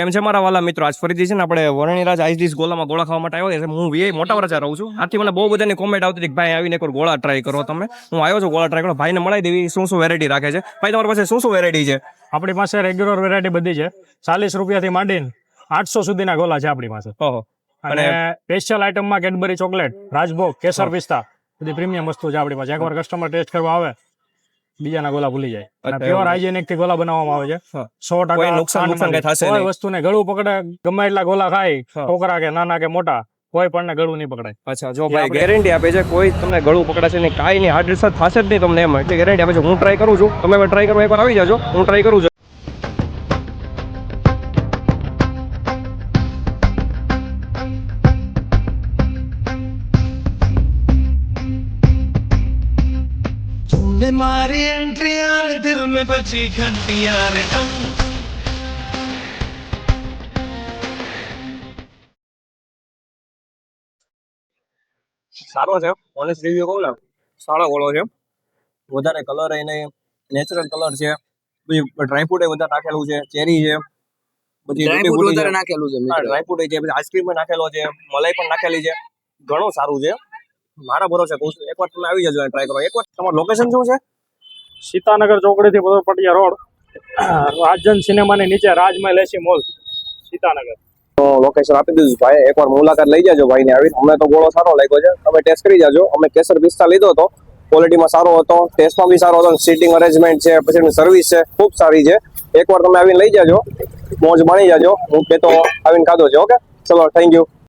એમ છે મારા વાલા મિત્રો, આજ ફરીથી છે ને આપણે વરણીરાજ આઈસ ગોલામાં ગોળા ખાવા માટે આવ્યો છે. હું વીઆઈ મોટા વરાછા રહું છું. આથી મને બહુ બધાની કોમેન્ટ આવતી હતી કે ભાઈ આવીને એકવાર ગોળા ટ્રાય કરો તમે. હું આવ્યો છું ગોળા ટ્રાય કરો. ભાઈને મળી દેવી શું શું વેરાયટી રાખે છે. ભાઈ તમારી પાસે શું શું વેરાયટી છે? આપણી પાસે રેગ્યુલર વેરાયટી બધી છે. 40 રૂપિયાથી માંડીને 800 સુધીના ગોલા છે આપણી પાસે. ઓહો. અને સ્પેશિયલ આઈટમમાં કેડબરી ચોકલેટ, રાજભોગ, કેસર પિસ્તા બધી પ્રીમિયમ વસ્તુ છે આપણી પાસે. એકવાર કસ્ટમર ટેસ્ટ કરવા આવે બીજાના ગોલા ભૂલી જાય. અને પ્યોર હાઇજેનિક થી ગોલા બનાવવામાં આવે છે. 100% કોઈ નુકસાન કઈ થશે કોઈ નહીં. વસ્તુને ગળું પકડે ગમે એટલા ગોલા ખાય, છોકરા કે નાના કે મોટા, કોઈ પણ ને ગળું નહીં પકડાય. અચ્છા, જો ભાઈ ગેરંટી આપે છે કોઈ તમને ગળું પકડાશે નહીં, કાંઈ નહીં, હાર્ડ ડિસ્ક થશે જ નહીં તમને એમ, એટલે ગેરંટી આપે છે. હું ટ્રાય કરું છું, તમે ટ્રાય કરવા એકવાર આવી જાજો. હું ટ્રાય કરું છું. तूने मारी एंट्री यार दिल में बची घंटी यार સારો છે, ઓનેસ્ટ રિવ્યુ કહું ને, સારો ગોળો છે. વધારે કલર એને નેચરલ કલર છે. પછી ડ્રાયફ્રૂટ એ વધારે નાખેલું છે, ચેરી છે, પછી ડ્રાયફ્રૂટ વધારે નાખેલું છે. ડ્રાયફ્રૂટ છે, પછી આઈસ્ક્રીમ પણ નાખેલો છે, મલાઈ પણ નાખેલી છે. ઘણું સારું છે, મારા ભરોસે કહું છું. એકવાર તમે આવી જજો ટ્રાય કરો. એકવાર તમારું લોકેશન શું છે? સીતાનગર ચોકડી થી પટિયા રોડ, રાજન સિનેમાની નીચે રાજમહેલ એસી મોલ, સીતાનગર. લોકેશન આપી દીધું ભાઈ, એકવાર મુલાકાત લઈ જાજો ભાઈને આવીને. અમને તો ગોળો સારો લાગ્યો છે, તમે ટેસ્ટ કરી જાજો. અમે કેસર પિસ્તા લીધો હતો, ક્વોલિટીમાં સારો હતો, ટેસ્ટમાં બી સારો હતો, સીટિંગ અરેન્જમેન્ટ છે, પછી એની સર્વિસ છે, ખૂબ સારી છે. એકવાર તમે આવીને લઈ જાજો, મોજ માણી જાજો. હું કે તો આવીને ખાધો છે. ઓકે, ચલો, થેન્ક યુ.